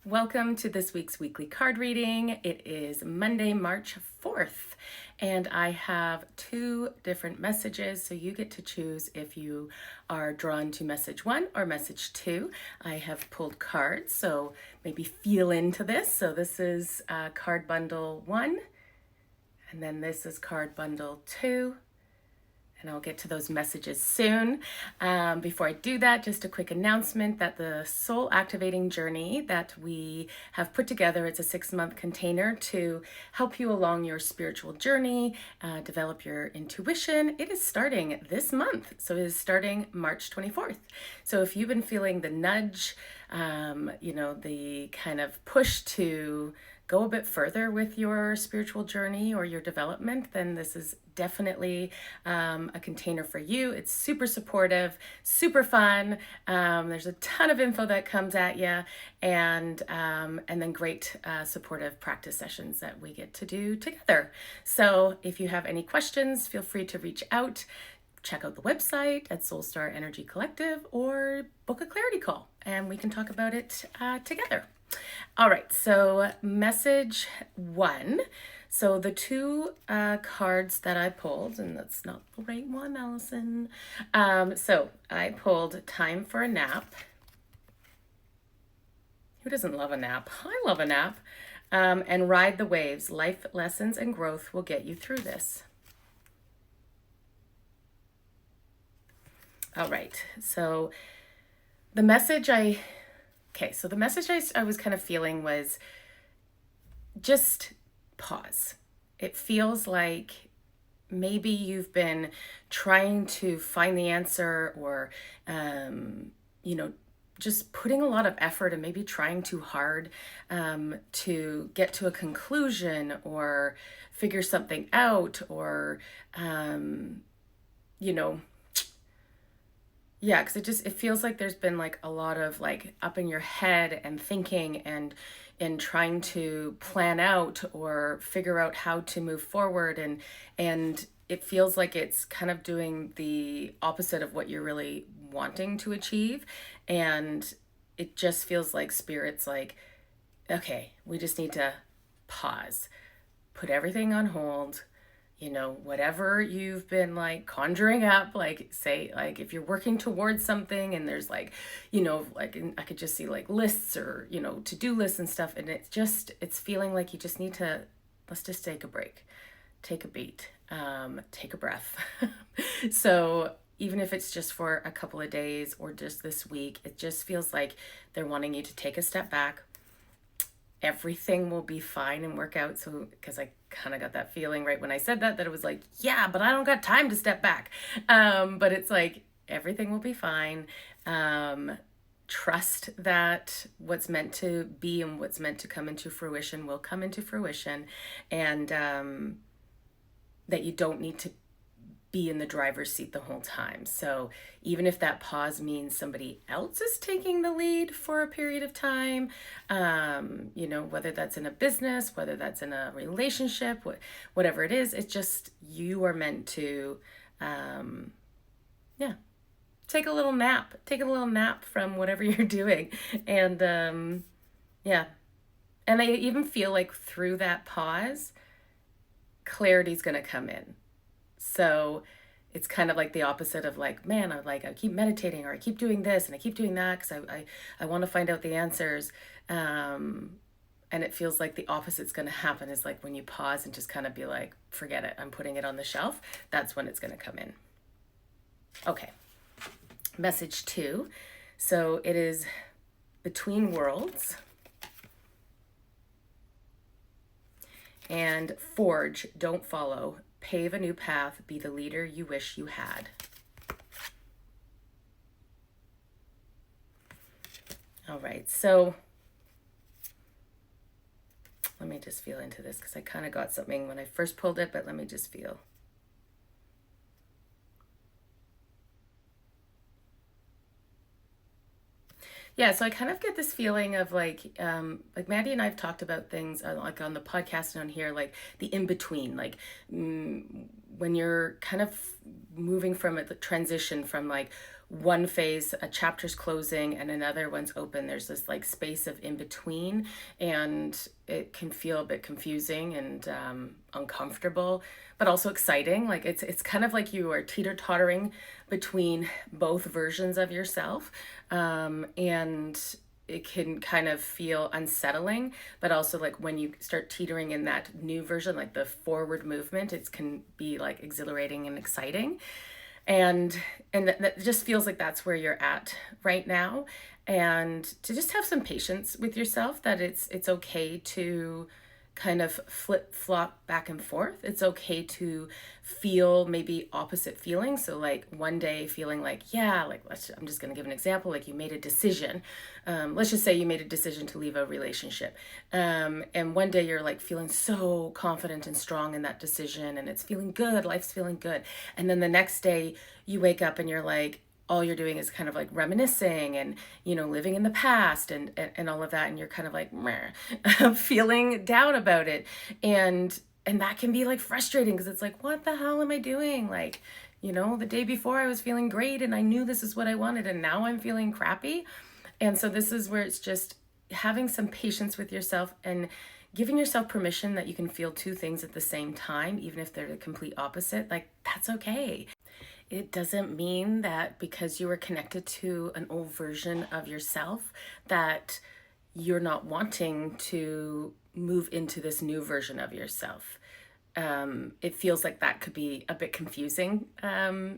Welcome to this week's weekly card reading. It is Monday, March 4th, and I have two different messages, so you get to choose if you are drawn to message 1 or message 2. I have pulled cards, so maybe feel into this. So this is card bundle 1, and then this is card bundle 2. And I'll get to those messages soon. Before I do that, just a quick announcement that the soul activating journey that we have put together, it's a 6-month container to help you along your spiritual journey, develop your intuition. It is starting this month. So it is starting March 24th. So if you've been feeling the nudge, the kind of push to go a bit further with your spiritual journey or your development, then this is definitely a container for you. It's super supportive, super fun. There's a ton of info that comes at you, and then great supportive practice sessions that we get to do together. So if you have any questions, feel free to reach out. Check out the website at Soulstar Energy Collective or book a clarity call and we can talk about it together. All right, so message 1. So the two cards that I pulled, and that's not the right one, Allison. So I pulled Time for a Nap. Who doesn't love a nap? I love a nap. And Ride the Waves. Life lessons and growth will get you through this. All right, so the message I was kind of feeling was just pause. It feels like maybe you've been trying to find the answer or, just putting a lot of effort and maybe trying too hard to get to a conclusion or figure something out or, yeah, because it feels like there's been like a lot of like up in your head and thinking and trying to plan out or figure out how to move forward and it feels like it's kind of doing the opposite of what you're really wanting to achieve, and it just feels like spirit's like, okay, we just need to pause, put everything on hold. Whatever you've been like conjuring up, like say, like if you're working towards something and there's like, I could just see like lists or, to-do lists and stuff. And it's feeling like you just need to, let's just take a break, take a beat, take a breath. So even if it's just for a couple of days or just this week, it just feels like they're wanting you to take a step back. Everything will be fine and work out. So, because I kind of got that feeling right when I said that it was like, yeah, but I don't got time to step back. But it's like, everything will be fine. Trust that what's meant to be and what's meant to come into fruition will come into fruition. And that you don't need to be in the driver's seat the whole time. So even if that pause means somebody else is taking the lead for a period of time, whether that's in a business, whether that's in a relationship, whatever it is, it's just you are meant to, take a little nap from whatever you're doing. And and I even feel like through that pause, clarity's going to come in. So it's kind of like the opposite of like, man, I keep meditating or I keep doing this and I keep doing that because I want to find out the answers. And it feels like the opposite's going to happen is like when you pause and just kind of be like, forget it, I'm putting it on the shelf. That's when it's going to come in. Okay. Message 2. So it is Between Worlds. And Forge, Don't Follow. Pave a new path, be the leader you wish you had. All right, so let me just feel into this because I kind of got something when I first pulled it, but let me just feel. Yeah, so I kind of get this feeling of like Maddie and I have talked about things like on the podcast and on here, like the in between, like when you're kind of moving from a transition from like one phase, a chapter's closing and another one's open. There's this like space of in between, and it can feel a bit confusing and uncomfortable, but also exciting. Like it's kind of like you are teeter-tottering between both versions of yourself, and it can kind of feel unsettling, but also like when you start teetering in that new version, like the forward movement, it can be like exhilarating and exciting. And that just feels like that's where you're at right now. And to just have some patience with yourself, that it's okay to kind of flip flop back and forth. It's okay to feel maybe opposite feelings. So like one day feeling like, yeah, like I'm just going to give an example. Like you made a decision. Let's just say you made a decision to leave a relationship. And one day you're like feeling so confident and strong in that decision, and it's feeling good. Life's feeling good. And then the next day you wake up and you're like, all you're doing is kind of like reminiscing and living in the past and all of that, and you're kind of like feeling down about it, and that can be like frustrating because it's like, what the hell am I doing? Like, the day before I was feeling great and I knew this is what I wanted, and now I'm feeling crappy. And so this is where it's just having some patience with yourself and giving yourself permission that you can feel two things at the same time, even if they're the complete opposite. Like, that's okay. It doesn't mean that because you were connected to an old version of yourself that you're not wanting to move into this new version of yourself. It feels like that could be a bit confusing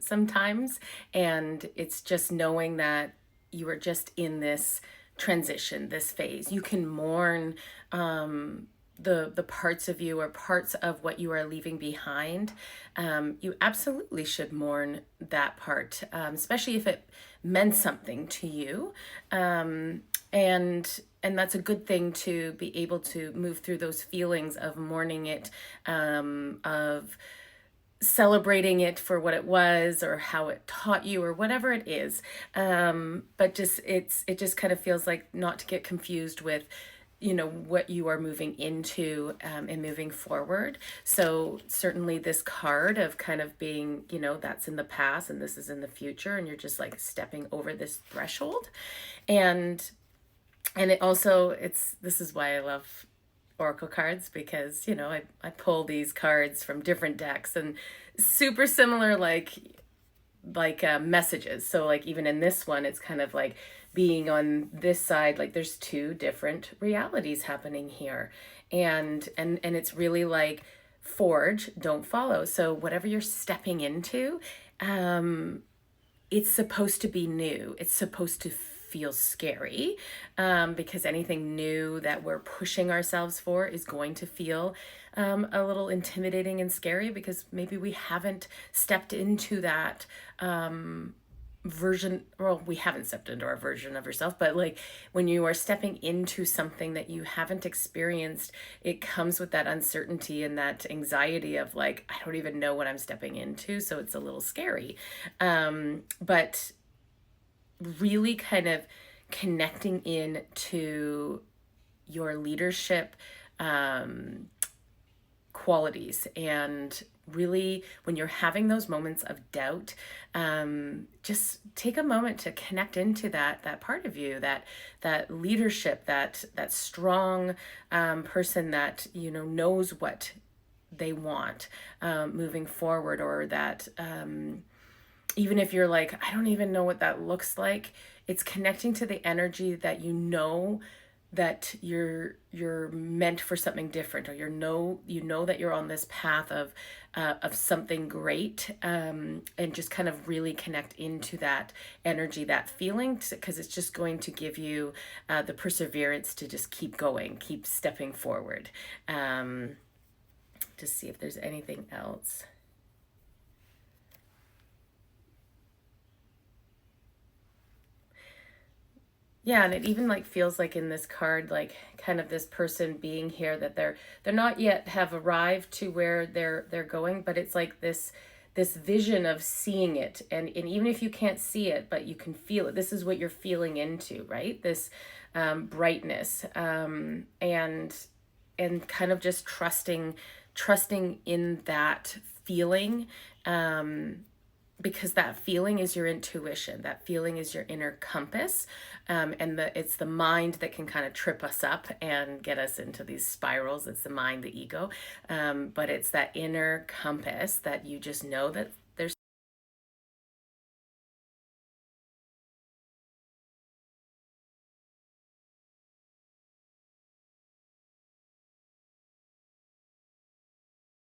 sometimes. And it's just knowing that you are just in this transition, this phase. You can mourn the parts of you or parts of what you are leaving behind. You absolutely should mourn that part, especially if it meant something to you. And that's a good thing, to be able to move through those feelings of mourning it, of celebrating it for what it was or how it taught you or whatever it is. But it just kind of feels like not to get confused with what you are moving into, and moving forward. So certainly this card of kind of being, that's in the past and this is in the future, and you're just like stepping over this threshold. And it also, this is why I love oracle cards, because I pull these cards from different decks and super similar, like messages. So like even in this one, it's kind of like being on this side, like there's two different realities happening here, and it's really like forge, don't follow. So whatever you're stepping into, it's supposed to be new. It's supposed to feel scary, because anything new that we're pushing ourselves for is going to feel a little intimidating and scary, because maybe we haven't stepped into that version. Well, we haven't stepped into our version of yourself, but like when you are stepping into something that you haven't experienced, it comes with that uncertainty and that anxiety of like, I don't even know what I'm stepping into, so it's a little scary. But really kind of connecting in to your leadership qualities, and really when you're having those moments of doubt, just take a moment to connect into that part of you, that leadership, that strong person that knows what they want moving forward, or that even if you're like, I don't even know what that looks like, it's connecting to the energy that that you're meant for something different, or that you're on this path of something great, and just kind of really connect into that energy, that feeling, because it's just going to give you the perseverance to just keep going, keep stepping forward. To see if there's anything else. Yeah, and it even like feels like in this card, like kind of this person being here, that they're not yet have arrived to where they're going, but it's like this vision of seeing it, and even if you can't see it, but you can feel it. This is what you're feeling into, right? This brightness, and kind of just trusting in that feeling, because that feeling is your intuition. That feeling is your inner compass, and it's the mind that can kind of trip us up and get us into these spirals. It's the mind, the ego, but it's that inner compass that you just know that